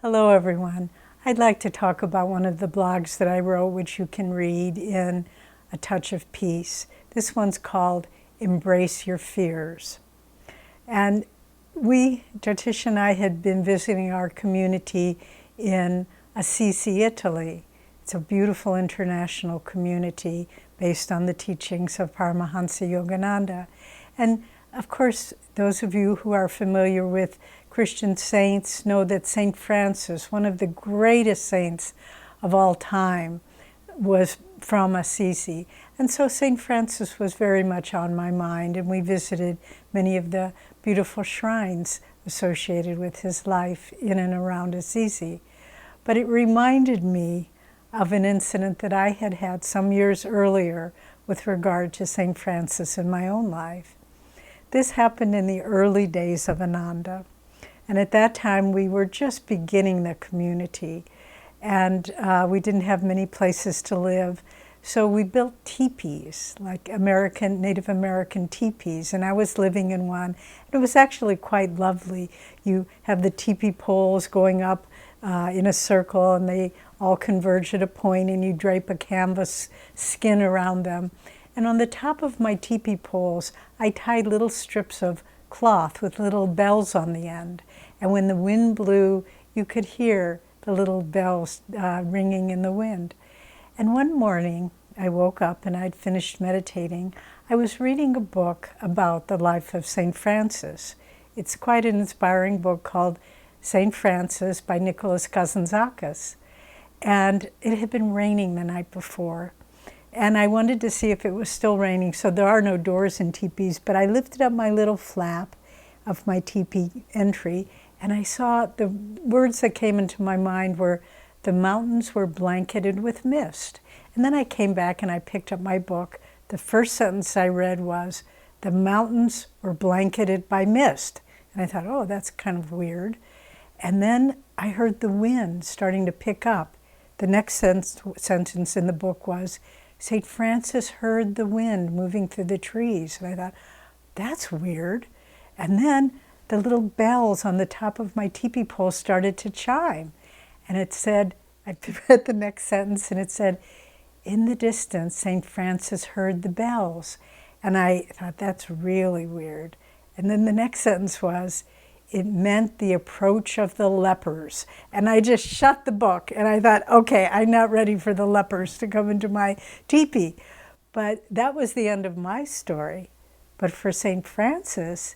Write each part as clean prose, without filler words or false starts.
Hello everyone. I'd like to talk about one of the blogs that I wrote, which you can read in A Touch of Peace. This one's called Embrace Your Fears. And Jyotish and I had been visiting our community in Assisi, Italy. It's a beautiful international community based on the teachings of Paramahansa Yogananda. And of course, those of you who are familiar with Christian saints know that St. Francis, one of the greatest saints of all time, was from Assisi. And so St. Francis was very much on my mind, and we visited many of the beautiful shrines associated with his life in and around Assisi. But it reminded me of an incident that I had had some years earlier with regard to St. Francis in my own life. This happened in the early days of Ananda. And at that time, we were just beginning the community. And we didn't have many places to live. So we built teepees, like Native American teepees. And I was living in one. And it was actually quite lovely. You have the teepee poles going up in a circle, and they all converge at a point, and you drape a canvas skin around them. And on the top of my teepee poles, I tied little strips of cloth with little bells on the end. And when the wind blew, you could hear the little bells ringing in the wind. And one morning, I woke up and I'd finished meditating. I was reading a book about the life of St. Francis. It's quite an inspiring book called St. Francis by Nicholas Kazantzakis. And it had been raining the night before. And I wanted to see if it was still raining, so there are no doors in teepees, but I lifted up my little flap of my teepee entry, and I saw the words that came into my mind were, the mountains were blanketed with mist. And then I came back and I picked up my book. The first sentence I read was, the mountains were blanketed by mist. And I thought, oh, that's kind of weird. And then I heard the wind starting to pick up. The next sentence in the book was, St. Francis heard the wind moving through the trees. And I thought, that's weird. And then the little bells on the top of my teepee pole started to chime. And it said, I read the next sentence, and it said, in the distance, St. Francis heard the bells. And I thought, that's really weird. And then the next sentence was, it meant the approach of the lepers. And I just shut the book, and I thought, okay, I'm not ready for the lepers to come into my teepee. But that was the end of my story. But for St. Francis,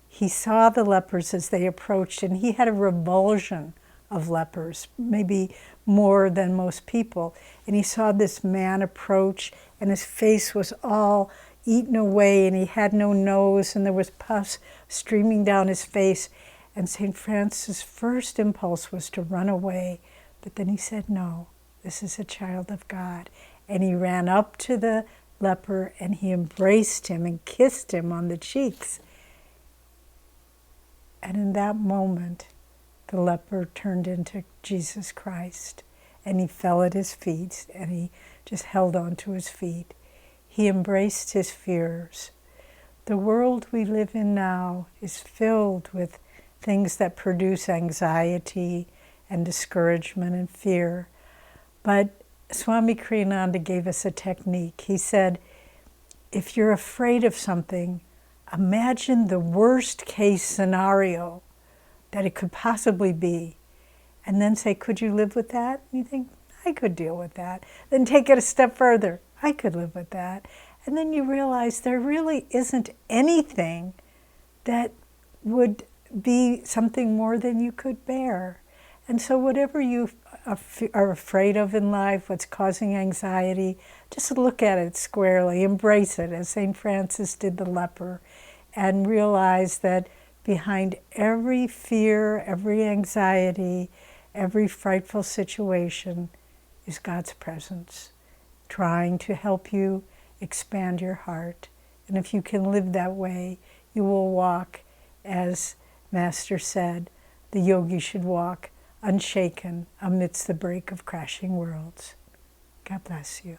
he saw the lepers as they approached, and he had a revulsion of lepers, maybe more than most people. And he saw this man approach, and his face was all eaten away, and he had no nose, and there was pus streaming down his face. And St. Francis' first impulse was to run away, but then he said, no, this is a child of God. And he ran up to the leper, and he embraced him and kissed him on the cheeks. And in that moment, the leper turned into Jesus Christ, and he fell at his feet, and he just held on to his feet. He embraced his fears. The world we live in now is filled with things that produce anxiety and discouragement and fear. But Swami Kriyananda gave us a technique. He said, if you're afraid of something, imagine the worst case scenario that it could possibly be. And then say, could you live with that? And you think, I could deal with that. Then take it a step further. I could live with that. And then you realize there really isn't anything that would be something more than you could bear. And so whatever you are afraid of in life, what's causing anxiety, just look at it squarely, embrace it, as St. Francis did the leper, and realize that behind every fear, every anxiety, every frightful situation is God's presence, trying to help you expand your heart. And if you can live that way, you will walk, as Master said, the yogi should walk unshaken amidst the break of crashing worlds. God bless you.